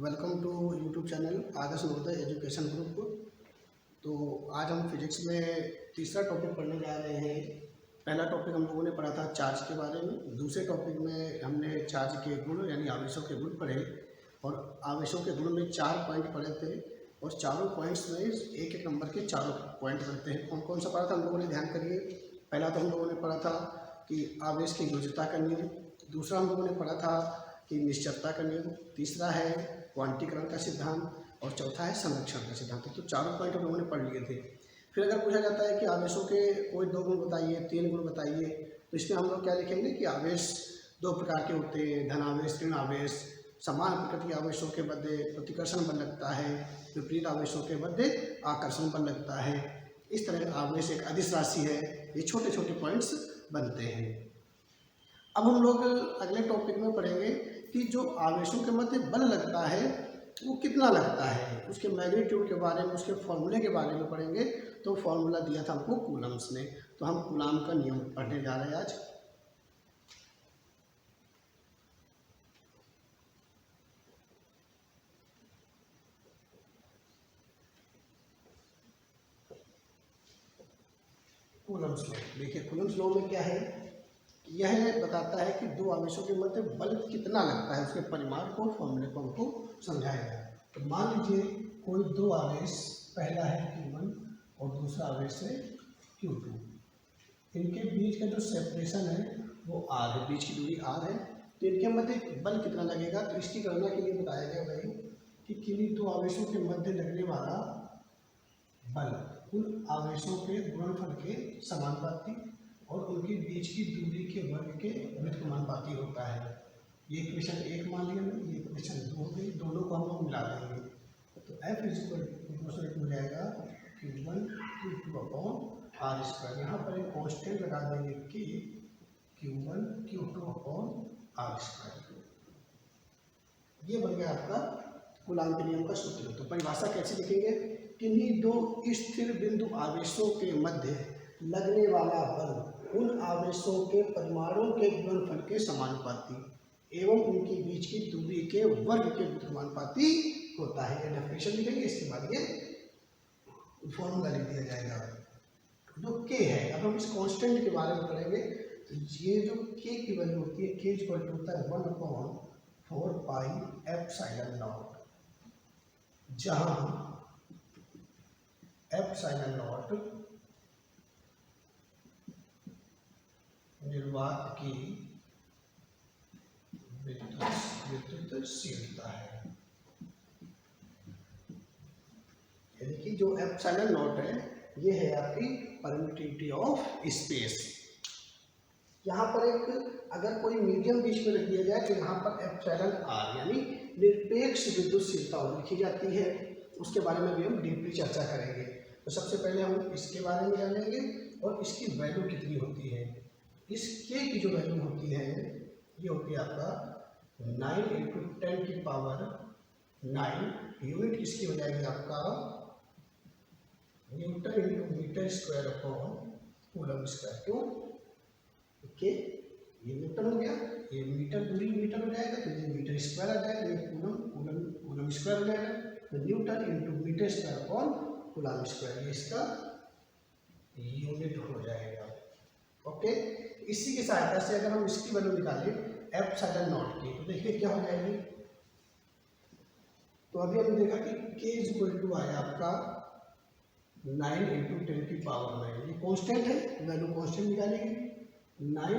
Welcome to YouTube channel Adarsh Navodaya education group. तो आज हम फिजिक्स में तीसरा टॉपिक पढ़ने जा रहे हैं। पहला टॉपिक हम लोगों ने पढ़ा था चार्ज के बारे में। दूसरे टॉपिक में हमने चार्ज के गुण यानी आवेशों के गुण पढ़े और आवेशों के गुण में 4 पॉइंट पढ़े थे और चारों पॉइंट्स में एक एक नंबर के चारों पॉइंट बनते हैं। कौन कौन सा पढ़ा था हम लोगों ने, ध्यान करिए। पहला तो हम लोगों ने पढ़ा था कि आवेश की योज्यता का नियम, दूसरा हम लोगों ने पढ़ा था कि निश्चलता का नियम, तीसरा है क्वांटीकरण का सिद्धांत और चौथा है संरक्षण का सिद्धांत। तो चारों पॉइंट हम लोगों ने पढ़ लिए थे। फिर अगर पूछा जाता है कि आवेशों के कोई 2 गुण बताइए, 3 गुण बताइए, तो इसमें हम लोग क्या लिखेंगे कि आवेश 2 प्रकार के होते हैं, धनावेश, ऋण आवेश। समान प्रकृति आवेशों के मध्य प्रतिकर्षण बल लगता है, विपरीत आवेशों के मध्य आकर्षण बल लगता है। इस तरह आवेश एक अदिश राशि है। ये छोटे छोटे पॉइंट्स बनते हैं। अब हम लोग अगले टॉपिक में पढ़ेंगे कि जो आवेशों के मध्य बल लगता है वो कितना लगता है, उसके मैग्नीट्यूड के बारे में, उसके फॉर्मूले के बारे में पढ़ेंगे। तो फॉर्मूला दिया था हमको कूलम्स ने, तो हम कूलाम का नियम पढ़ने जा रहे हैं आज। कूलम्स लॉ, देखिए कूलम्स लॉ में क्या है, यह बताता है कि 2 आवेशों के मध्य बल कितना लगता है, उसके परिमाण को, फॉर्मूले को हमको समझाएगा। तो मान लीजिए कोई 2 आवेश, पहला है Q1 और दूसरा आवेश है Q2। इनके बीच का जो सेपरेशन है वो R है, बीच की दूरी R है। तो इनके मध्य बल कितना लगेगा, तो इसकी गणना के लिए बताया गया भाई कि किन्हीं 2 आवेशों के मध्य लगने वाला बल उन आवेशों के गुणनफल के समानुपाती और उनके बीच की दूरी के वर्ग के व्युत्क्रमानुपाती होता है। ये इक्वेशन 1 मान लिया मैंने, ये इक्वेशन 2 हो गई, दोनों को हम लोग मिला देंगे। तो F इक्वल हो जाएगा Q1 Q2 upon R square. यहाँ पर एक कॉन्स्टेंट लगा देंगे कि Q1 Q2 upon R square. ये बन गया आपका कूलाम के नियम का सूत्र। तो परिभाषा कैसे लिखेंगे, किन्हीं 2 स्थिर बिंदु आवेशों के मध्य लगने वाला बल उन आवेशों के परमाणुओं के गुणनफल के समानुपाती एवं उनके बीच की दूरी के वर्ग के व्युत्क्रमानुपाती होता है। ये डेफिनेशन लिखेंगे, इसके बाद ये फॉर्मूला लिख दिया जाएगा। जो K है, अब हम इस कांस्टेंट के बारे में पढ़ेंगे। तो ये जो K की वैल्यू होती है, K इक्वल टू होता है 1/4 पाई एप्सिलॉन नॉट, जहां एप्सिलॉन नॉट निर्वात की विद्युतशीलता है। यानी कि जो एप्सिलॉन नॉट है ये है आपकी परमिटिविटी ऑफ स्पेस। यहाँ पर एक अगर कोई मीडियम बीच में रख दिया जाए तो यहाँ पर एप्सिलॉन आर यानी निरपेक्ष विद्युतशीलता लिखी जाती है। उसके बारे में भी हम डीपली चर्चा करेंगे। तो सबसे पहले हम इसके बारे में जानेंगे और इसकी वैल्यू कितनी होती है। इस K की जो वैल्यू होती है ये होती है आपका 9 × 10 की पावर 9। यूनिट इसकी हो जाएगी आपका newton × metre square upon coulomb square. क्यों, ओके, ये न्यूटन हो गया, ये मीटर, दूरी मीटर हो जाएगा, तो ये मीटर स्क्वायर आ जाएगा, ये कूलम स्क्वायर हो जाएगा। तो newton × metre square upon coulomb square, ये इसका यूनिट हो जाएगा। ओके, इसी की सहायता से अगर हम इसकी वैल्यू निकालें एप्सिलॉन नॉट की, तो देखिए क्या हो जाएगी। तो अभी हमने देखा कि K इक्वल टू आया आपका 9 × 10 की पावर 9। ये कांस्टेंट है, वैल्यू कांस्टेंट निकालेंगे। 9 ×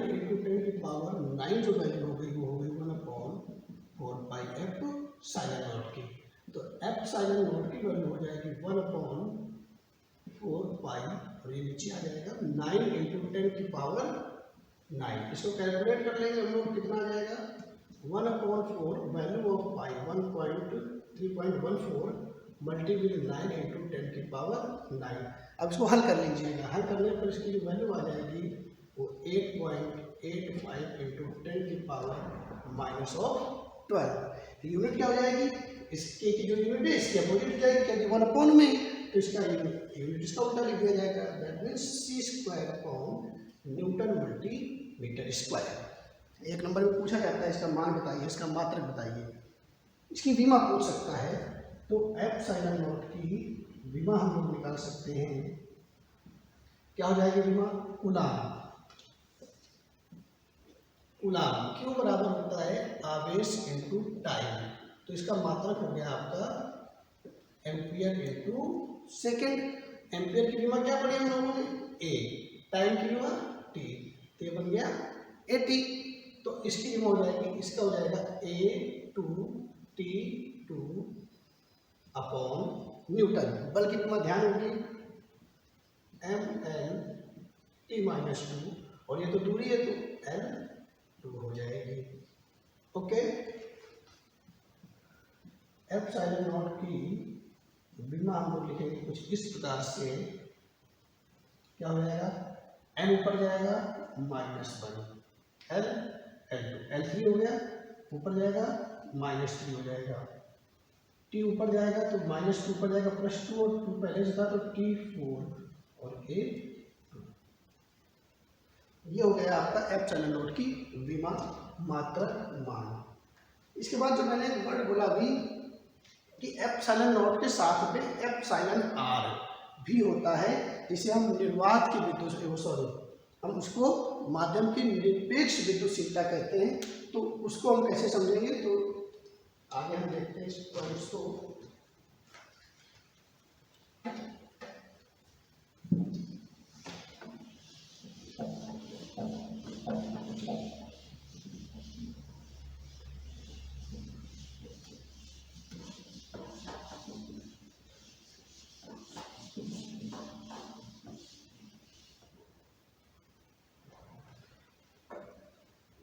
10 की पावर 9 जो वैल्यू हो गई वो हो गई 1/4 पाई एप्सिलॉन नॉट की। तो एप्सिलॉन नॉट की वैल्यू हो जाएगी 1/4 पाई और ये नीचे आ जाएगा 9 × 10 की पावर 9। इसको कैलकुलेट कर लेंगे हम लोग, कितना आ जाएगा 1/4 वैल्यू ऑफ पाई 1.314 मल्टीप्लाई 9 × 10 की पावर 9। अब इसको हल कर लीजिएगा। हल करने पर इसकी जो वैल्यू आ जाएगी वो 8.85 × 10 की पावर -12। यूनिट क्या हो जाएगी, इसके की जो यूनिट है इसकी अपोजिट हो जाएगी, क्योंकि 1/, तो इसका यूनिट इसका उल्टा लिख दिया जाएगा। That means C² upon newton multi metre square. 1 number में पूछा जाता है इसका मान बताइए, इसका मात्रक बताइए। इसकी विमा पूछ सकता है, तो एप्सिलॉन नॉट की विमा हम लोग निकाल सकते हैं। क्या हो जाएगी विमा? कूलाम। कूलाम क्यों बराबर होता है आवेश इनटू टाइम, तो इसका मात्रक हो गया आपका एम्पियर इनटू सेकेंड। एम्पियर की विमा क्या पढ़ी हम लोगों ने? ए। टाइम की विमा टी, तो ये बन गया 80। तो इसकी विमा हो जाएगी, इसका हो जाएगा A/T/2 अपॉन न्यूटन। बल की विमा ध्यान होगी mL/T-2, और ये तो दूरी है तो L/2 हो जाएगी। ओके, एप्सिलॉन नॉट की विमा हम लोग लिखेंगे कुछ इस प्रकार से। क्या हो जाएगा? m ऊपर जाएगा -1, L/2, L3 हो गया, ऊपर जाएगा -3 हो जाएगा, t ऊपर जाएगा तो -2 ऊपर जाएगा +2, और 2 पहले से था तो T4 और A2। ये हो गया आपका एप्सिलॉन नॉट की विमा मात्रक मान। इसके बाद जो मैंने वर्ड बोला अभी कि एप्सिलॉन नॉट के साथ में एप्सिलॉन r भी होता है, जिसे हम निर्वात की विद्युत हम उसको माध्यम की निरपेक्ष विद्युतशीलता कहते हैं। तो उसको हम कैसे समझेंगे, तो आगे हम देखते हैं इस पॉइंट्स को।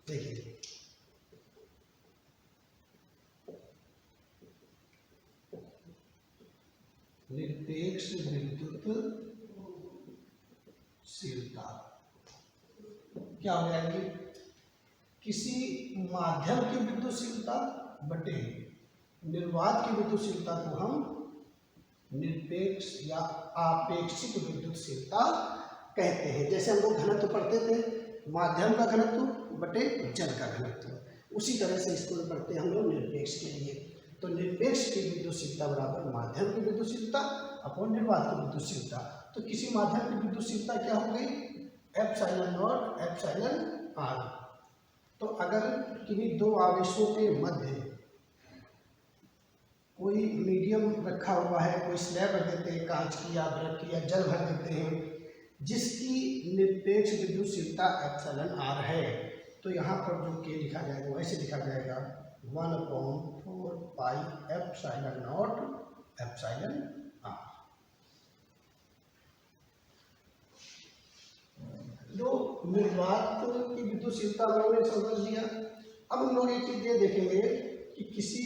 देखिए, निरपेक्ष विद्युतशीलता क्या हो जाएगी? किसी माध्यम की विद्युतशीलता बटे निर्वात की विद्युतशीलता को हम निरपेक्ष या आपेक्षिक विद्युतशीलता कहते हैं। जैसे हम लोग घनत्व पढ़ते थे, माध्यम का घनत्व बटे जल का घनत्व, उसी तरह से इसको पढ़ते हैं हम लोग निरपेक्ष के लिए। तो निरपेक्ष की विद्युतशीलता बराबर माध्यम की विद्युतशीलता अपॉन निर्वात की विद्युतशीलता। तो किसी माध्यम की विद्युतशीलता क्या हो गई? Epsilon not epsilon r। तो अगर किन्हीं दो आवेशों के मध्य कोई मीडियम रखा हुआ है, कोई स्लैब रख देते हैं कांच की या ब्रक की या जल भर देते हैं, जिसकी निरपेक्ष विद्युतशीलता एप्सिलॉन r है, तो यहाँ पर जो k लिखा जाएगा वो ऐसे लिखा जाएगा 1/4 pi epsilon not epsilon r। जो निर्वात की विद्युतशीलता हम लोगों ने समझ लिया। अब हम लोग एक चीज ये देखेंगे कि किसी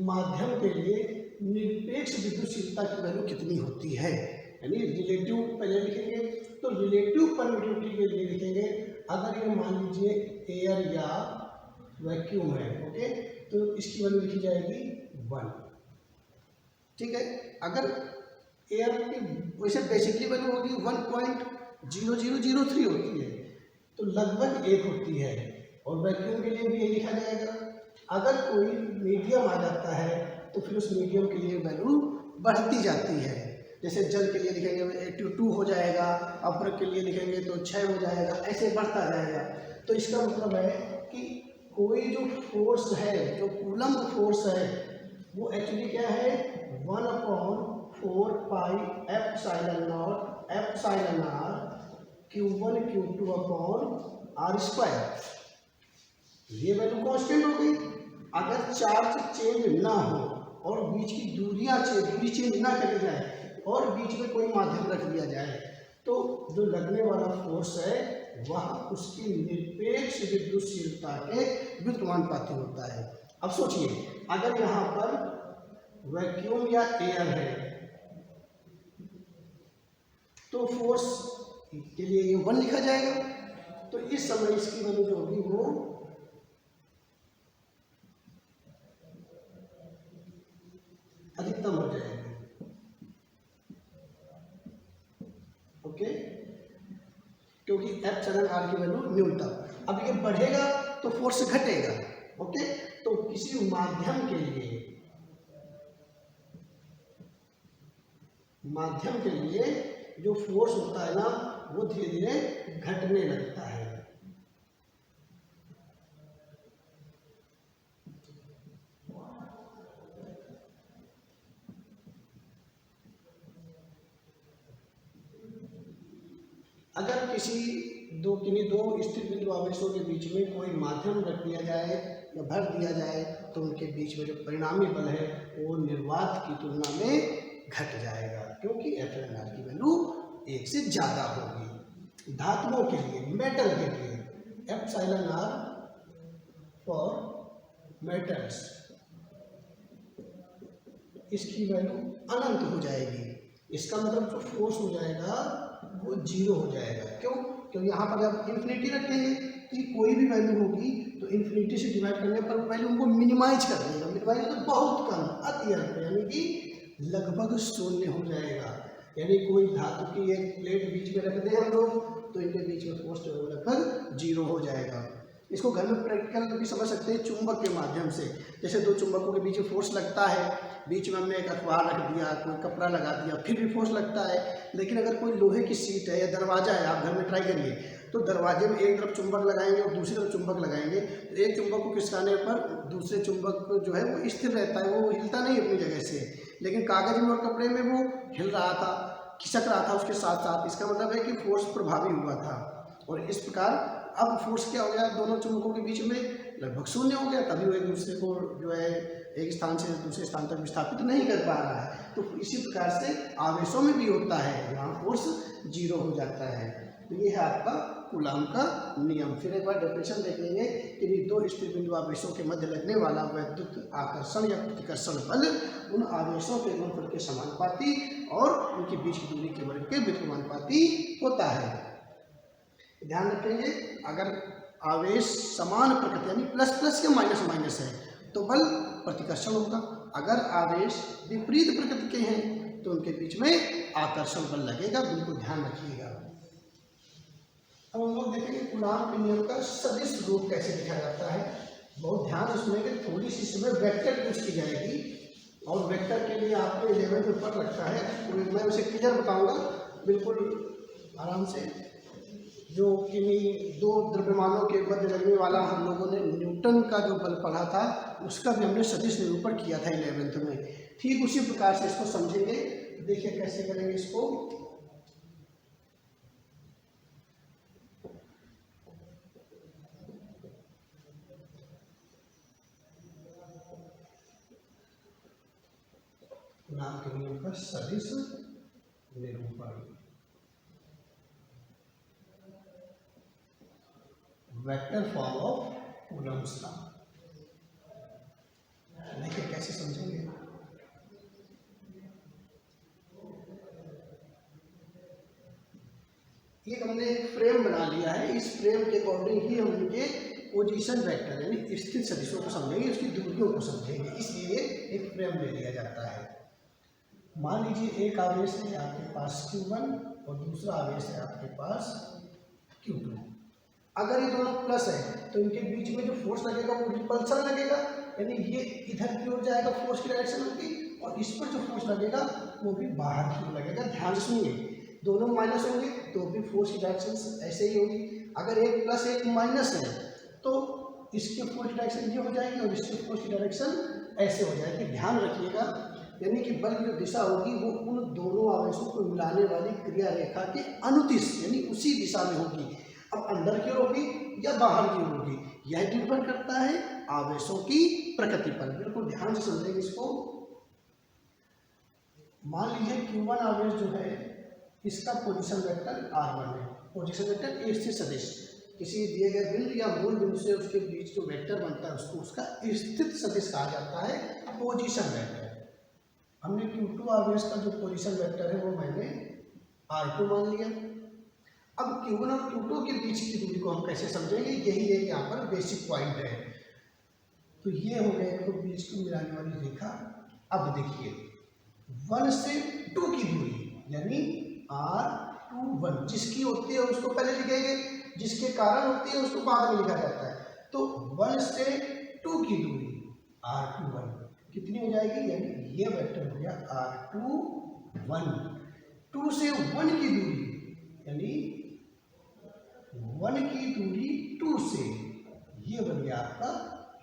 माध्यम के लिए निरपेक्ष विद्युतशीलता की वैल्यू कितनी होती है, यानी रिलेटिव पहले लिखेंगे। तो रिलेटिव परमिटिविटी के लिए लिखेंगे, अगर ये मान लीजिए एयर या वैक्यूम है, ओके, तो इसकी वैल्यू लिखी जाएगी 1। ठीक है, अगर एयर की वैसे बेसिकली वैल्यू होगी 1.0003 होती है, तो लगभग 1 होती है, और वैक्यूम के लिए भी ये लिखा जाएगा। अगर कोई मीडियम आ जाता है तो फिर उस मीडियम के लिए वैल्यू बढ़ती जाती है। जैसे जल के लिए लिखेंगे 82 हो जाएगा, अब्रक के लिए लिखेंगे तो 6 हो जाएगा, ऐसे बढ़ता जाएगा। तो इसका मतलब है कि कोई जो फोर्स है, जो कूलम्ब फोर्स है, वो एक्चुअली क्या है 1/4 pi epsilon not epsilon r Q1 Q2 upon r²। ये वैल्यू कांस्टेंट हो गई। अगर चार्ज चेंज ना हो और बीच की दूरी चेंज ना करी जाए और बीच में कोई माध्यम रख दिया जाए, तो जो लगने वाला फोर्स है वह उसकी निरपेक्ष विद्युतशीलता के व्युत्क्रमानुपाती होता है। अब सोचिए, अगर यहाँ पर वैक्यूम या एयर है तो फोर्स के लिए ये 1 लिखा जाएगा। तो इस समय इसकी वैल्यू जो होगी वो अधिकतम हो जाएगी। ओके, क्योंकि एप्सिलॉन r की वैल्यू न्यूनतम। अब ये बढ़ेगा तो फोर्स घटेगा, ओके, तो किसी माध्यम के लिए जो फोर्स होता है ना वो धीरे धीरे घटने लगता है। अगर किन्हीं दो स्थिर बिंदु आवेशों के बीच में कोई माध्यम रख दिया जाए या भर दिया जाए तो उनके बीच में जो परिणामी बल है वो निर्वात की तुलना में घट जाएगा, क्योंकि एफ की वैल्यू 1 से ज़्यादा होगी। धातुओं के लिए, मेटल के लिए एप्सिलॉन आर फॉर मेटल्स, इसकी वैल्यू अनंत हो जाएगी। इसका मतलब जो फोर्स हो जाएगा वो 0 हो जाएगा। क्यों? क्योंकि यहाँ पर जब इन्फिनिटी रखेंगे तो कोई भी वैल्यू होगी तो इन्फिनिटी से डिवाइड करने पर वैल्यू उनको मिनिमाइज कर देगा। मिनिमाइज मतलब बहुत कम, अति अल्प, यानी कि लगभग शून्य हो जाएगा। यानी कोई धातु की एक प्लेट बीच में रख दें हम लोग तो इनके बीच में फोर्स जो है लगभग 0 हो जाएगा। इसको घर में प्रैक्टिकल भी समझ सकते हैं चुंबक के माध्यम से। जैसे दो चुंबकों के बीच में फोर्स लगता है, बीच में हमने एक अखबार रख दिया, कोई कपड़ा लगा दिया, फिर भी फोर्स लगता है। लेकिन अगर कोई लोहे की सीट है या दरवाजा है, आप घर में ट्राई करिए, तो दरवाजे में एक तरफ चुंबक लगाएंगे और दूसरी तरफ चुंबक लगाएंगे तो एक चुंबक को खिसकाने पर दूसरे चुंबक जो है वो स्थिर रहता है, वो हिलता नहीं अपनी जगह से। लेकिन कागज में और कपड़े में वो हिल रहा था, खिसक रहा था उसके साथ साथ। इसका मतलब है कि फोर्स प्रभावी हुआ था। और इस प्रकार अब फोर्स क्या हो गया, दोनों चुंबकों के बीच में लगभग शून्य हो गया, तभी वो एक दूसरे को जो है एक स्थान से दूसरे स्थान तक विस्थापित नहीं कर पा रहा है। तो इसी प्रकार से आवेशों में भी होता है, यहाँ फोर्स 0 हो जाता है। तो ये है आपका कूलाम का नियम। फिर एक बार डेफिनेशन देख लेंगे कि दो स्थिर बिंदु आवेशों के मध्य लगने वाला वैद्युत आकर्षण या प्रतिकर्षण बल उन आवेशों के गुणनफल के समानुपाती और उनके बीच की दूरी के वर्ग के व्युत्क्रमानुपाती होता है। ध्यान रखेंगे, अगर आवेश समान प्रकृति यानी प्लस प्लस या माइनस माइनस है तो बल प्रतिकर्षण होगा। अगर आवेश विपरीत प्रकृति के हैं तो उनके बीच में आकर्षण बल लगेगा। बिल्कुल ध्यान रखिएगा। अब हम लोग देखेंगे कूलाम के नियम का सदिश रूप कैसे लिखा जाता है। बहुत ध्यान से सुनेंगे, थोड़ी सी इसमें वेक्टर पूछ की जाएगी और वेक्टर के लिए आपको 11 में पढ़ लगता है, तो मैं उसे क्लियर बताऊंगा बिल्कुल आराम से। जो किन्हीं दो द्रव्यमानों के मध्य लगने वाला हम लोगों ने न्यूटन का जो बल पढ़ा था उसका भी हमने सदिश निरूपण किया था 11th में। ठीक उसी प्रकार से इसको समझेंगे। देखिए कैसे करेंगे इसको। नाम के नियम का सदिश निरूपण, vector form of Coulomb's law. देखिए कैसे समझेंगे। ये हमने एक फ्रेम बना लिया है, इस फ्रेम के अकॉर्डिंग ही हम इनके पोजीशन वेक्टर यानी स्थित सदिशों को समझेंगे, उसकी दूरियों को समझेंगे, इसलिए एक फ्रेम ले लिया जाता है। मान लीजिए एक आवेश है आपके पास Q1 और दूसरा आवेश है आपके पास Q2। अगर ये दोनों प्लस है तो इनके बीच में जो फोर्स लगेगा वो रिपल्सन लगेगा, यानी ये इधर की ओर जाएगा, फोर्स की डायरेक्शन होगी, और इस पर जो फोर्स लगेगा वो भी बाहर की ओर लगेगा। ध्यान से सुनिए, दोनों माइनस होंगे तो भी फोर्स की डायरेक्शन ऐसे ही होगी। अगर एक प्लस एक माइनस है तो इसके फोर्स की डायरेक्शन ये हो जाएगी और इसके फोर्स की डायरेक्शन ऐसे हो जाएगी। ध्यान रखिएगा, यानी कि बल की जो दिशा होगी वो उन दोनों आवेशों को मिलाने वाली क्रिया रेखा के अनुदिश यानी उसी दिशा में होगी। अब अंदर की ओर होगी या बाहर की ओर होगी, यह निर्भर करता है आवेशों की प्रकृति पर। बिल्कुल ध्यान से समझेंगे इसको। मान लीजिए Q1 आवेश जो है इसका पोजीशन वेक्टर R1 है। पोजीशन वेक्टर एक स्थित सदिश किसी दिए गए बिंदु या मूल बिंदु से उसके बीच जो वेक्टर बनता है उसको उसका स्थित सदिश कहा जाता है, पोजीशन वेक्टर। हमने Q2 आवेश का जो पोजीशन वेक्टर है वो मैंने R2 मान लिया। अब Q1 और Q2 के बीच की दूरी को हम कैसे समझेंगे, यही एक यहाँ पर बेसिक पॉइंट है। तो ये हो गया तो बीच को मिलाने वाली रेखा। अब देखिए 1 से 2 की दूरी यानी R21 जिसकी होती है उसको पहले लिखेंगे, जिसके कारण होती है उसको बाद में लिखा जाता है। तो 1 से टू की दूरी R21 कितनी हो जाएगी, यानी ये वेक्टर हो गया R21। 2 से 1 की दूरी यानी 1 की दूरी 2 से, ये बन गया आपका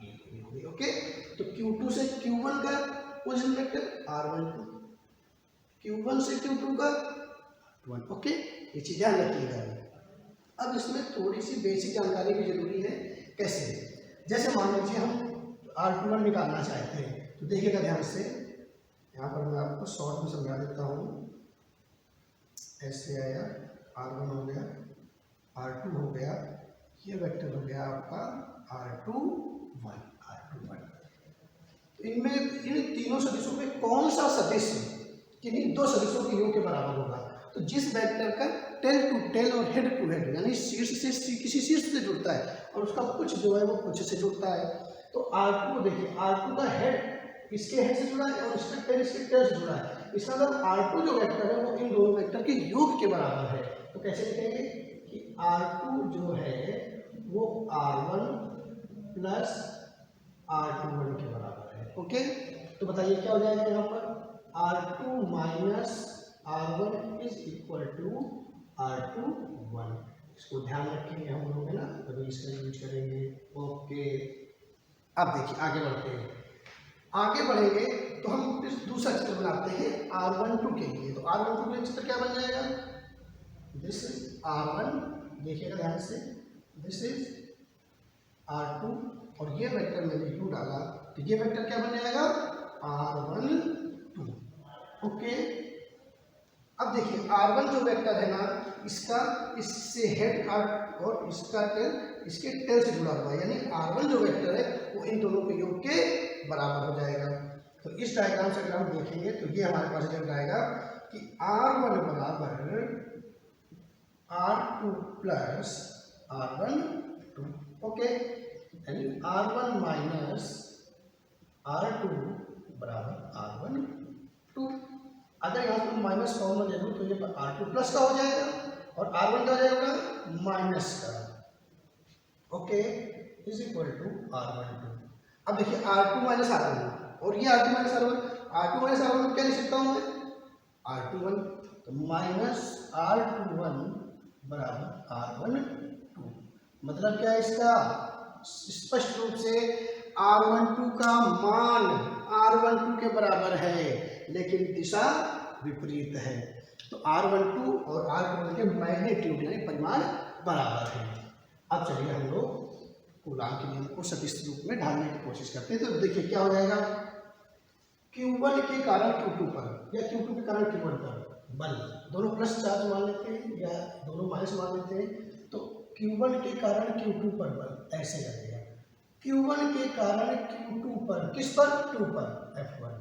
ये दूरी हो गई। ओके, तो Q2 से Q1 का पोजीशन वेक्टर R12, Q1 से Q2 का 1। ओके, ये चीज ध्यान रखिएगा। अब इसमें थोड़ी सी बेसिक जानकारी भी जरूरी है। कैसे, जैसे मान लीजिए हम R21 निकालना चाहते हैं, तो देखिएगा ध्यान से, यहाँ पर मैं आपको शॉर्ट में समझा देता हूँ। ऐसे आया, R1 हो गया, R2 हो गया, ये वेक्टर हो गया आपका R21। तो इनमें इन तीनों सदिशों में कौन सा सदिश किन्हीं दो सदिशों के योग के बराबर होगा? तो जिस वेक्टर का टेल टू टेल और हेड टू हेड यानी शीर्ष से किसी शीर्ष से जुड़ता है और उसका कुछ जो है वो कुछ से जुड़ता है, तो R2 को देखिए, R2 का हेड इसके हेड से जुड़ा है और इसका टेल इसके टेल से जुड़ा है। इसका मतलब R2 जो वेक्टर है वो इन दोनों वेक्टर के योग के बराबर है। तो कैसे लिखेंगे कि R2 जो है वो R1 प्लस R21 के बराबर है। ओके, तो बताइए क्या हो जाएगा यहाँ पर, R2 minus R1 is equal to R21। इसको ध्यान रखेंगे हम लोग, है ना, तभी इसका यूज करेंगे। ओके, अब देखिए आगे बढ़ते हैं। आगे बढ़ेंगे तो हम इस दूसरा चित्र बनाते हैं R12 के लिए। तो R12 के लिए चित्र क्या बन जाएगा, दिस इज R1, देखिएगा ध्यान से, दिस इज R2 और ये वेक्टर मैंने U डाला, तो ये वेक्टर क्या बन जाएगा R12। ओके, अब देखिए R1 जो वेक्टर है ना, इसका इससे हेड और इसका टेल इसके टेल से जुड़ा हुआ है, यानी R1 जो वेक्टर है वो इन दोनों के योग के बराबर हो जाएगा। तो इस डायग्राम से अगर हम देखेंगे तो ये हमारे पास रिजल्ट आएगा कि R1 बराबर R2 प्लस R12। ओके, यानी R1 माइनस R2 बराबर R12। अगर यहाँ पर माइनस कॉमन ले लूँ तो ये R2 प्लस का हो जाएगा और R1 का हो जाएगा माइनस का। Okay, is equal to R12। अब देखिए R2 माइनस R1 और ये R2 minus R1, R2 minus R1 क्या लिख सकता हूँ मैं, R21, तो माइनस R21 बराबर R12। मतलब क्या है इसका, स्पष्ट रूप से R12 का मान R12 के बराबर है लेकिन दिशा विपरीत है। तो R12 और R21 के मैग्नीट्यूड यानी परिमाण बराबर है। अब चलिए हम लोग कूलॉम के नियम को सदिश रूप में ढालने की कोशिश करते हैं। तो देखिए क्या हो जाएगा, Q1 के कारण Q2 पर या Q2 के कारण Q1 पर बल, दोनों प्लस चार्ज मान लेते हैं या दोनों माइनस मान लेते हैं, तो Q1 के कारण Q2 पर बल ऐसे लगेगा। Q1 के कारण Q2 पर, किस पर, 2 पर, F1।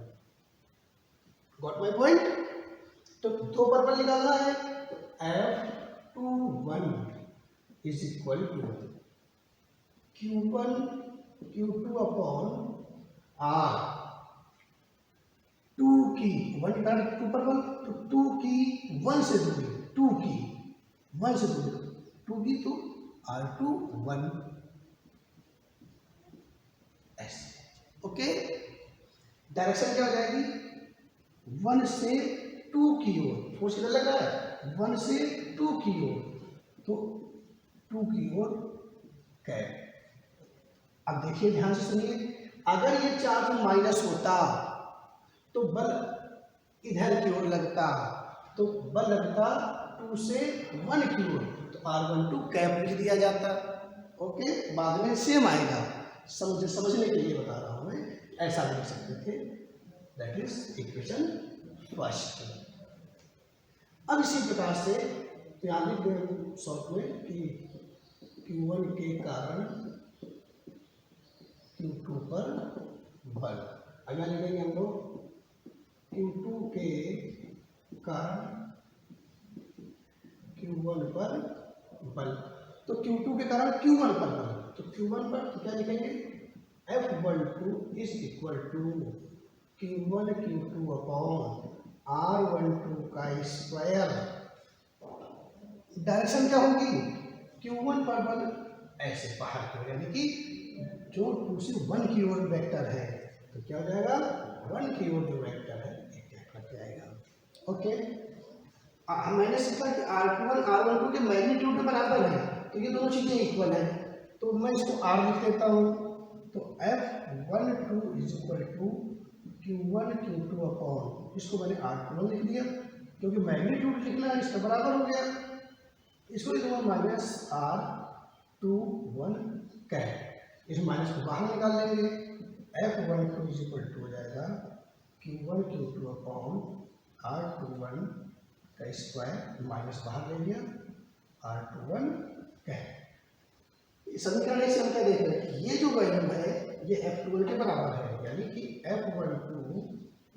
Got my point. तो 2 पर बल निकालना है, तो F21 is equal to Q1 Q2 upon R, 2 की 1 के कारण 2 पर बल, तो 2 की 1 से दूरी, 2 की 1 से दूरी, 2 की तो R21 ऐसे। ओके, डायरेक्शन क्या हो जाएगी, 1 से 2 की ओर, फोर्स कितना लग रहा है, 1 से 2 की ओर, तो 2 की ओर कैप। अब देखिए ध्यान से सुनिए, अगर ये चार्ज माइनस होता तो बल इधर की ओर लगता, तो बल लगता 2 से 1 की ओर, तो R12 कैप लिख दिया जाता। ओके, बाद में सेम आएगा, समझने के लिए बता रहा हूं मैं, ऐसा लिख सकते थे। That is equation first. अब इसी प्रकार से ध्यान लिख दें शॉर्ट में कि Q1 के कारण Q2 पर बल, अगर लिखेंगे हम लोग Q2 के कारण Q1 पर बल, तो Q2 के कारण Q1 पर बल, तो Q1 पर तो क्या लिखेंगे, F12 is equal to Q1 Q2 upon R12 का स्क्वायर। डायरेक्शन क्या होगी, Q1 पर बल ऐसे बाहर की ओर, यानी कि जो 2 से 1 की ओर वेक्टर है तो क्या हो जाएगा 1 की ओर जो वेक्टर है ये क्या लग जाएगा। ओके, मैंने सीखा कि R21 R12 के मैग्नीट्यूड के बराबर है तो ये दोनों चीजें इक्वल है, तो मैं इसको R लिख देता हूँ। तो F12 is equal to Q1 Q2 upon, इसको मैंने R21 लिख दिया क्योंकि मैग्नीट्यूड लिखना है इसका बराबर हो गया, इसको लिखूंगा माइनस R21 कैप, इस माइनस को बाहर निकाल लेंगे। F12 इज इक्वल टू हो जाएगा Q1 Q2 अपॉन R21 का स्क्वायर, माइनस बाहर ले लिया R21 कैप। समीकरण से हम क्या देख रहे हैं कि ये जो वैल्यू है ये F12 के बराबर है, यानी कि F12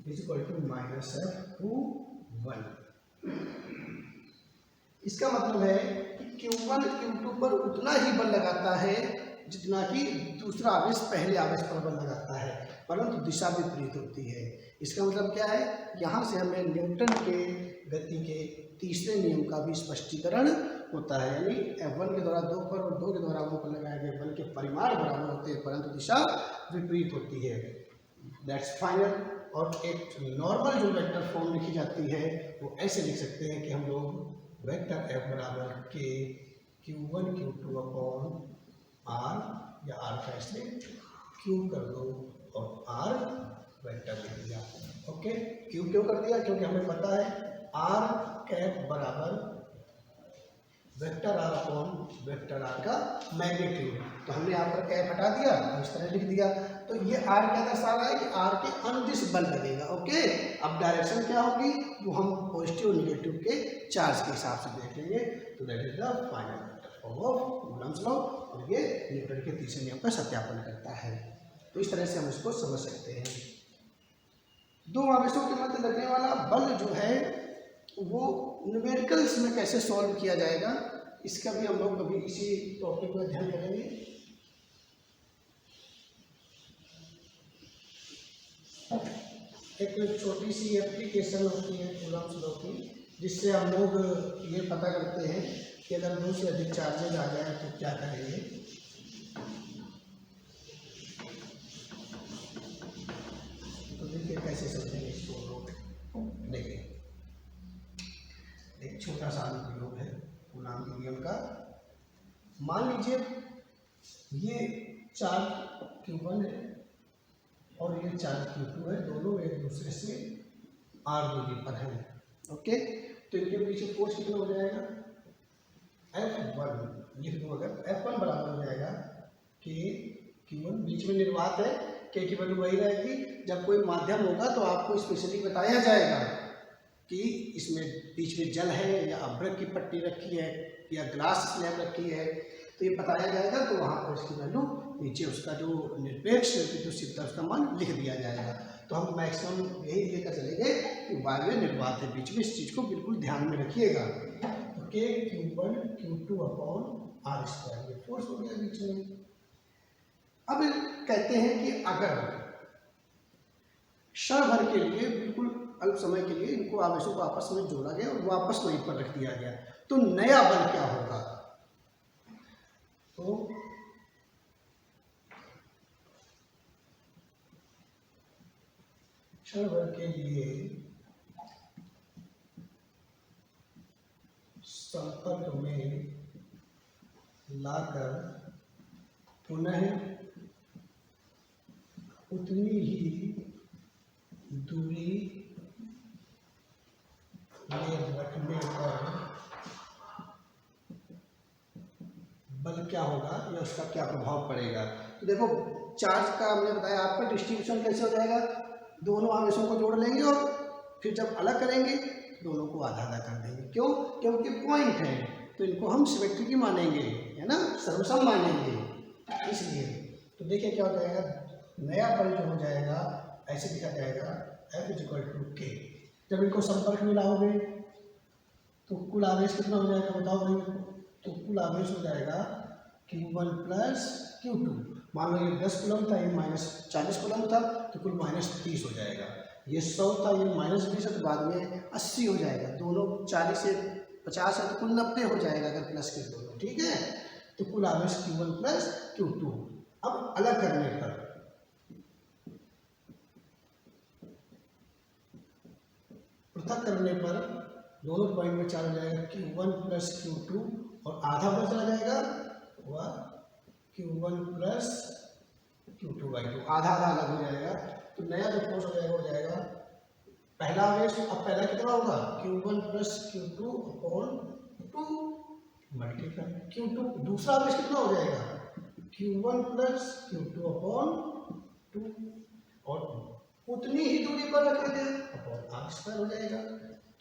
is equal to minus F21। इसका मतलब है कि Q1 Q2 पर उतना ही बल लगाता है जितना कि दूसरा आवेश पहले आवेश पर बल लगाता है, परंतु दिशा विपरीत होती है। इसका मतलब क्या है, यहाँ से हमें न्यूटन के गति के तीसरे नियम का भी स्पष्टीकरण होता है, यानी F1 के द्वारा 2 पर और 2 के द्वारा 1 पर लगाए गए बल के परिमाण बराबर होते हैं परंतु दिशा विपरीत होती है। That's final. और एक नॉर्मल जो वेक्टर फॉर्म लिखी जाती है वो ऐसे लिख सकते हैं कि हम लोग वेक्टर F बराबर के Q1 Q2 अपॉन R, या R का इसलिए Q कर दो और R वेक्टर लिख दिया। ओके, Q क्यों कर दिया, क्योंकि हमें पता है R कैप बराबर vector R upon vector R का मैग्नीट्यूड, तो हमने यहाँ पर कैप हटा दिया और इस तरह लिख दिया। तो ये R क्या दर्शा रहा है कि R के अनुदिश बल लगेगा। ओके, अब डायरेक्शन क्या होगी वो हम पॉजिटिव और निगेटिव के चार्ज के हिसाब से देख लेंगे। तो that is the final vector form of Coulomb's law, और ये न्यूटन के तीसरे नियम का सत्यापन करता है। तो इस तरह से हम इसको समझ सकते हैं। दो आवेशों के मध्य लगने वाला बल जो है वो न्यूमेरिकल्स में कैसे सॉल्व किया जाएगा, इसका भी हम लोग कभी इसी टॉपिक में ध्यान करेंगे। एक छोटी सी एप्लीकेशन होती है कूलम्ब्स लॉ की, जिससे हम लोग ये पता करते हैं कि अगर 2 से अधिक चार्जेज आ जाए तो क्या करेंगे। तो देखिए कैसे समझेंगे इसको लोग। देखिए एक छोटा सा अनुप्रयोग है कूलम्ब के नियम का। मान लीजिए ये चार्ज Q1 है और ये चार्ज Q2 है, दोनों एक दूसरे से R दूरी पर हैं। ओके, तो इनके पीछे फोर्स कितना हो जाएगा, F1 लिख दो। अगर F1 बराबर हो जाएगा कि Q1 बीच में निर्वात है, K की वैल्यू वही रहेगी। जब कोई माध्यम होगा तो आपको स्पेशली बताया जाएगा कि इसमें बीच में जल है या अभ्रक की पट्टी रखी है या ग्लास स्लैब रखी है, तो ये बताया जाएगा। तो वहाँ पर इसकी वैल्यू नीचे उसका जो निरपेक्ष जो सिद्ध उसका मान लिख दिया जाएगा। तो हम मैक्सिमम यही लेकर चलेंगे कि वायु निर्वात है बीच में, इस चीज़ को बिल्कुल ध्यान में रखिएगा। तो K Q1 Q2 upon R square, ये फोर्स हो गया बीच में। अब कहते हैं कि अगर क्षण भर के लिए, बिल्कुल अल्प समय के लिए इनको आवेशों को आपस में जोड़ा गया और वापस वहीं पर रख दिया गया, तो नया बल क्या होगा। तो क्षण भर के लिए संपर्क में लाकर पुनः उतनी ही दूरी में रखने पर बल क्या होगा या उसका क्या प्रभाव पड़ेगा। तो देखो चार्ज का हमने बताया आपका डिस्ट्रीब्यूशन कैसे हो जाएगा, दोनों आवेशों को जोड़ लेंगे और फिर जब अलग करेंगे दोनों को आधा आधा कर देंगे। क्यों, क्योंकि पॉइंट है तो इनको हम सिमेट्रिक ही मानेंगे, है ना, सर्वसम मानेंगे इसलिए। तो देखिए क्या हो जाएगा, नया बल जो हो जाएगा ऐसे लिखा जाएगा F = K। जब इनको संपर्क में लाओगे तो कुल आवेश कितना हो जाएगा बताओ भाई। तो कुल आवेश हो जाएगा Q1 + Q2। मान लो ये 10 कूलम्ब था, ये -40 कूलम्ब था, तो कुल -30 हो जाएगा। ये 100 था, ये -20 है, तो बाद में 80 हो जाएगा। दोनों 40 से 50 है तो कुल 90 हो जाएगा अगर प्लस के दोनों, ठीक है। तो कुल आवेश Q1 प्लस Q2। अब अलग करने पर पृथक करने पर दोनों पॉइंट में 4 हो जाएगा Q1 प्लस Q2 और आधा पता चला जाएगा वह Q1 प्लस Q2/2, आधा आधा अलग हो जाएगा। तो नया जो फोर्स हो जाएगा पहला आवेश, अब पहला कितना होगा Q1 plus Q2 upon 2 multiply Q2। दूसरा आवेश कितना हो जाएगा Q1 प्लस Q2 अपॉन 2 और उतनी ही दूरी पर रखे थे अपॉन r² हो जाएगा।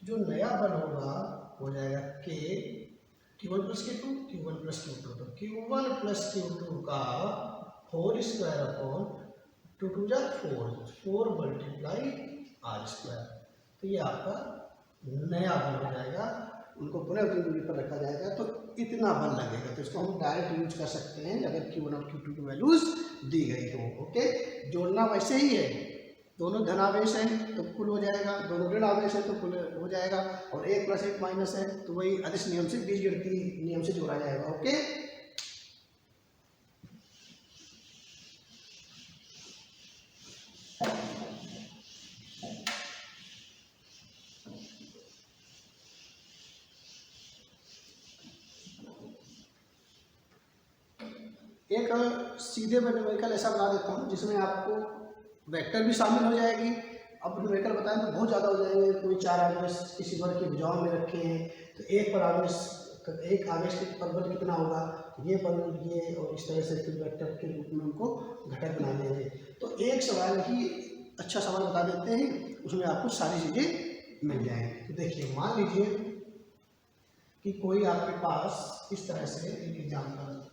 जो नया बल होगा हो जाएगा K Q1 plus Q2 Q1 plus Q2, तो Q1 प्लस Q2 का होल स्क्वायर अपॉन 2 2 जा 4 मल्टीप्लाई r²। तो ये आपका नया बल हो जाएगा, उनको पुनः उतनी दूरी पर रखा जाएगा तो इतना बल लगेगा। तो इसको हम डायरेक्ट यूज कर सकते हैं अगर Q1 और Q2 की वैल्यूज दी गई हो। ओके, जोड़ना वैसे ही है, दोनों धनावेश हैं तो कुल हो जाएगा, दोनों ऋण आवेश है तो कुल हो जाएगा, और 1 प्लस 1 माइनस है तो वही अदिश नियम से बीजगणितीय नियम से जोड़ा जाएगा। ओके, एक सीधे मैं न्यूमेरिकल ऐसा बना देता हूँ जिसमें आपको वेक्टर भी शामिल हो जाएगी। अब न्यूमेरिकल बताएं तो बहुत ज़्यादा हो जाएंगे, कोई 4 आवेश किसी वर्ग की भुजाओं में रखे हैं तो एक आवेश पर बल कितना होगा, ये बल ये, और इस तरह से फिर वेक्टर के रूप में उनको घटक बना देंगे। तो एक सवाल ही अच्छा सवाल बता देते हैं, उसमें आपको सारी चीज़ें मिल जाएंगी। तो देखिए, मान लीजिए कि कोई आपके पास इस तरह से एक एग्जाम्पल,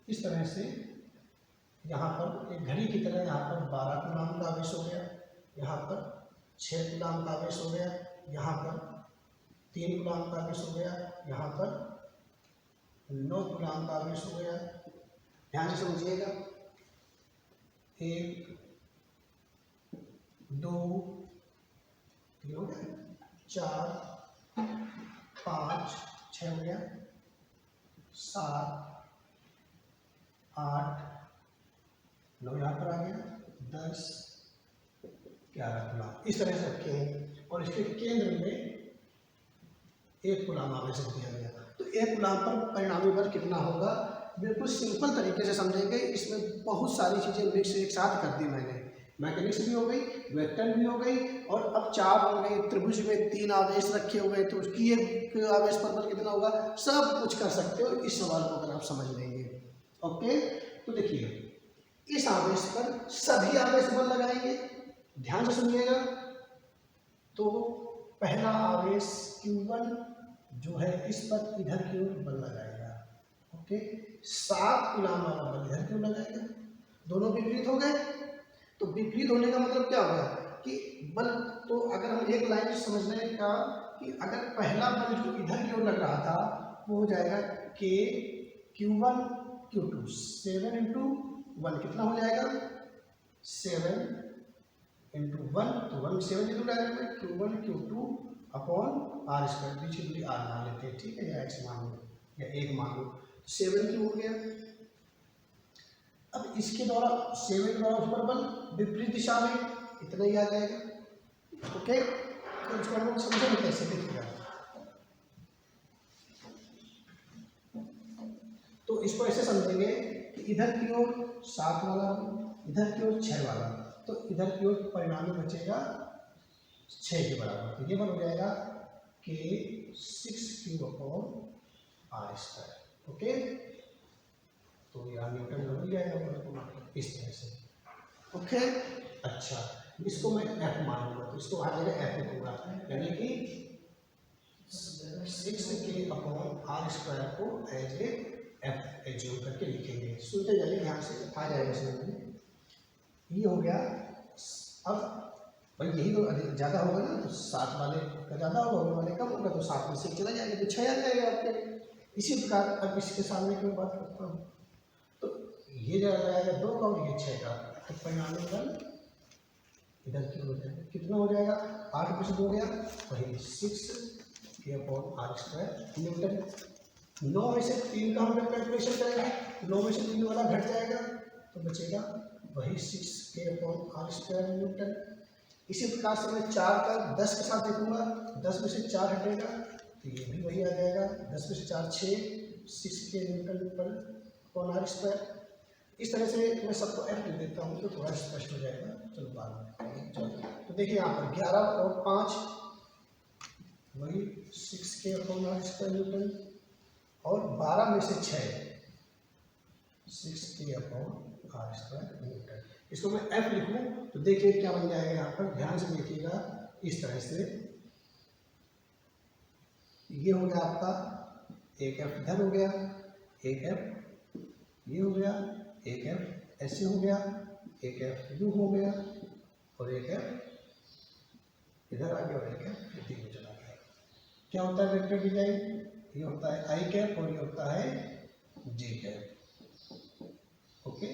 इस तरह से यहाँ पर एक घड़ी की तरह यहाँ पर 12 कूलाम का आवेश हो गया, यहाँ पर 6 कूलाम का आवेश हो गया, यहाँ पर 3 कूलाम का आवेश हो गया, यहाँ पर 9 कूलाम का आवेश हो गया। ध्यान से समझिएगा, 1 2 3 हो गया, 4 5 6 हो गया, 7 8 9 यहाँ पर आ गया, 10 11 कूलाम इस तरह से रखे हैं, और इसके केंद्र में 1 कूलाम आवेश दिया गया। तो 1 कूलाम पर परिणामी बल कितना होगा, बिल्कुल सिंपल तरीके से समझेंगे। इसमें बहुत सारी चीज़ें मिक्स एक साथ कर दी मैंने, मैकेनिक्स भी हो गई, वेक्टर भी हो गई, और अब 4 हो गई, त्रिभुज में 3 आवेश रखे हुए तो उसकी एक आवेश पर बल कितना होगा, सब कुछ कर सकते हो इस सवाल को अगर आप समझ लेंगे। ओके, तो देखिए, इस आवेश पर सभी आवेश बल लगाएंगे, ध्यान से सुनिएगा। तो पहला आवेश Q1 जो है इस पर इधर की ओर बल लगाएगा। ओके, 7 कूलाम वाला बल इधर की ओर लगाएगा, दोनों विपरीत हो गए। तो विपरीत होने का मतलब क्या होगा कि बल, तो अगर हम एक लाइन समझने का कि अगर पहला बल जो इधर की ओर लग रहा था वो हो जाएगा K Q1 Q2, 7 × 1 कितना हो जाएगा 7 × 1, तो 1 7 × डायरेक्ट में Q1 Q2 अपॉन r², बीच की दूरी r मान लेते हैं, ठीक है, या x मान लो या 1 मान लो, 7 क्यों हो गया। अब इसके द्वारा 7 के द्वारा उस पर बल विपरीत दिशा में, इतना ही आ जाएगा। ओके, तो इसको हम समझेंगे कैसे, देखिएगा। तो इसको ऐसे समझेंगे कि इधर की ओर 7 वाला, इधर की ओर 6 वाला, तो इधर की ओर परिणामी बचेगा 6 के बराबर, तो ये बन हो जाएगा K 6Q upon r²। Okay, तो यहाँ न्यूटन बन जाएगा इस तरह से। ओके, अच्छा, इसको मैं F मान लूँगा, तो इसको हर जगह F लिखूँगा, यानी कि 6K अपॉन r² को एज ए F एज्यूम करके लिखेंगे। सुनते जाइए ध्यान से, आ जाएगा समझ में। ये हो गया। अब भाई यही तो ज़्यादा होगा ना, तो 7 वाले का ज़्यादा होगा, होने वाले कम होगा, तो 7 में से चला जाएगा तो 6 आ जाएगा आपके। इसी प्रकार अब इसके सामने की मैं बात करता हूँ, तो ये जो आएगा 2 का और ये 6 का, तो परिणामी बल इधर क्यों हो जाएगा, कितना हो जाएगा, 8 में से 2 गया, वही 6K/r² न्यूटन। 9 में से 3 का हम जब कैलकुलेशन करेंगे, 9 में से 3 वाला घट जाएगा तो बचेगा वही 6K/r² न्यूटन। इसी प्रकार से मैं 4 का 10 के साथ देखूंगा, 10 में से 4 हटेगा तो ये भी वही आ जाएगा, 10 में से 4 6, 6K N/r²। इस तरह से मैं सबको F लिख देता हूँ तो थोड़ा स्पष्ट हो जाएगा। चलो बाद में, चलो तो देखिए यहाँ पर 11 और 5 वही 6K/r² न्यूटन, और 12 में से 6 6K/r² न्यूटन। इसको मैं F लिखूँ तो देखिए क्या बन जाएगा, यहाँ पर ध्यान से देखिएगा। इस तरह से ये हो गया आपका एक F इधर हो गया, एक F ये हो गया, एक F ऐसे हो गया, एक F यू हो गया, और एक F इधर आ गया, और एक F इधर को चला गया। क्या होता है वेक्टर डिजाइन, ये होता है i कैप और ये होता है j कैप। ओके,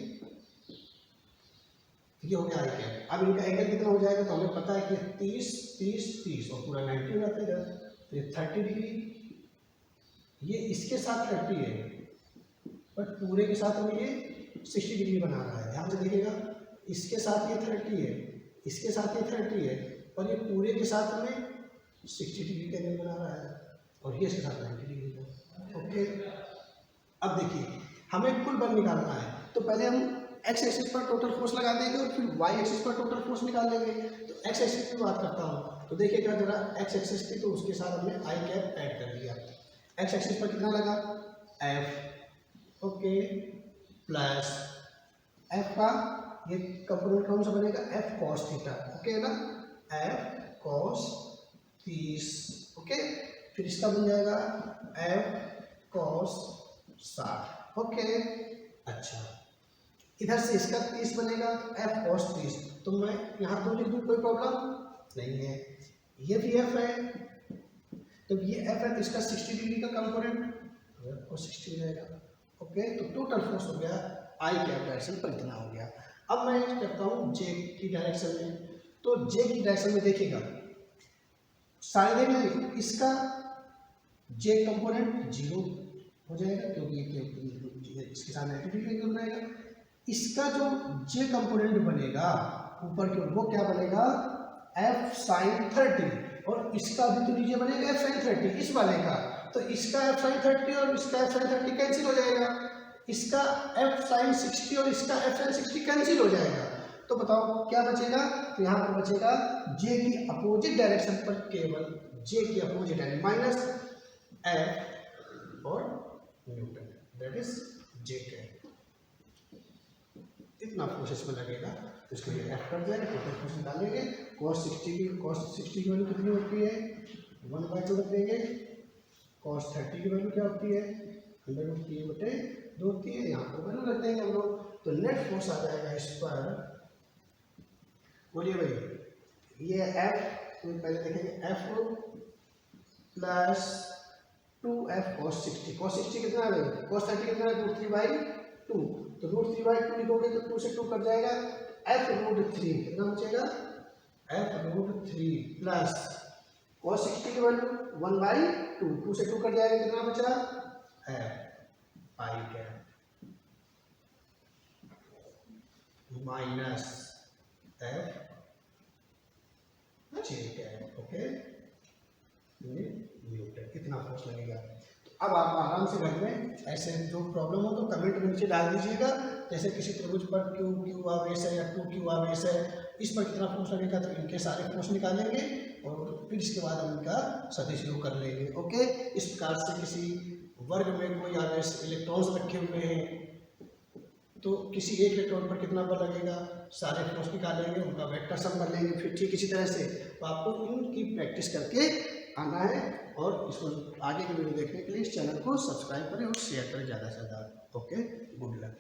ये हो गया i कैप। अब इनका एंगल कितना हो जाएगा, तो हमें पता है कि 30 30 30 और पूरा 90 हो जाता है इधर, तो ये 30 डिग्री, ये इसके साथ 30 है, बट पूरे के साथ हमें ये 60 डिग्री बना रहा है। ध्यान से देखिएगा, इसके साथ ये 30 है, इसके साथ ये 30 है, और ये पूरे के साथ हमें 60 डिग्री का एंगल बना रहा है, और ये इसके साथ 90 डिग्री का। ओके, अब देखिए हमें कुल बल निकालना है, तो पहले हम एक्स एक्सिस पर टोटल फोर्स लगा देंगे और फिर वाई एक्सिस पर टोटल फोर्स निकाल लेंगे। तो एक्स एक्सिस की बात करता हूँ, तो देखिएगा जरा एक्स एक्सिस थी तो उसके साथ हमने आई कैप ऐड कर दिया। एक्स एक्सिस पर कितना लगा, एफ, ओके, प्लस एफ का ये कंपोनेंट कौन सा बनेगा, एफ कॉस थीटा, ओके ना, एफ कॉस 30, ओके, फिर इसका बन जाएगा एफ कॉस 60, ओके। अच्छा, इधर से इसका 30 बनेगा, एफ कॉस 30, तो मैं यहाँ तो लिख दूँ, कोई प्रॉब्लम नहीं है। ये भी एफ है, तो ये एफ है, तो इसका 60 डिग्री का कंपोनेंट तो 60 हो जाएगा। ओके, तो टोटल फोर्स हो गया आई कैप डायरेक्शन पर इतना हो गया। अब मैं करता हूँ जे की डायरेक्शन में, तो जे की डायरेक्शन में देखिएगा सारे में इसका जे कंपोनेंट 0 हो जाएगा, क्योंकि इसके साथ 90 डिग्री एंगल रहेगा। इसका जो जे कंपोनेंट बनेगा ऊपर के, वो क्या बनेगा, एफ साइन 30, और इसका भी तो नीचे बनेगा एफ साइन 30 इस वाले का, तो इसका एफ साइन 30 और इसका एफ साइन 30 कैंसिल हो जाएगा, इसका एफ साइन 60 और इसका एफ साइन 60 कैंसिल हो जाएगा। तो बताओ क्या बचेगा, तो यहाँ पर बचेगा जे की अपोजिट डायरेक्शन पर केवल जे की अपोजिट डायरेक्शन माइनस एफ और Newton, that is J cap. इतना फोर्स इसमें लगेगा, तो इसके लिए एफ कर जाएगा, टोटल फोर्स निकालेंगे। cos 60 की वैल्यू कितनी होती है, 1/2 रख देंगे। cos 30 की वैल्यू क्या होती है, 100/3/2 होती है, यहाँ पर वैल्यू रख देंगे हम लोग। तो नेट फोर्स आ जाएगा इस पर, बोलिए भाई, ये एफ, तो पहले देखेंगे F plus 2f cos 60, cos 60 कितना है, cos 30 कितना है, √3/2, तो √3/2 लिखोगे तो 2 से 2 कट जाएगा, f√3 कितना बचेगा, f√3 प्लस cos 60 की वैल्यू 1/2, 2 से 2 कट जाएगा, कितना बचा, f पाई कैप माइनस f जे कैप, ओके, न्यूटन। इतना फोर्स लगेगा। तो अब आप आराम से घर में ऐसे जो प्रॉब्लम हो तो कमेंट में नीचे डाल दीजिएगा, जैसे किसी त्रिभुज पर क्यू आवेश है या 2q आवेश है, इस पर कितना फोर्स लगेगा, तो इनके सारे फोर्स निकालेंगे और फिर इसके बाद हम इनका सदिश योग कर लेंगे। ओके, इस प्रकार से किसी वर्ग में कोई आवेश इलेक्ट्रॉन्स रखे हुए हैं तो किसी एक इलेक्ट्रॉन पर कितना बल लगेगा, सारे फोर्स निकालेंगे, उनका वेक्टर सम कर लेंगे, फिर ठीक इसी तरह से। तो आपको इनकी प्रैक्टिस करके आना है, और इसको आगे की वीडियो देखने के लिए इस चैनल को सब्सक्राइब करें और शेयर करें ज़्यादा से ज़्यादा। Okay, good luck.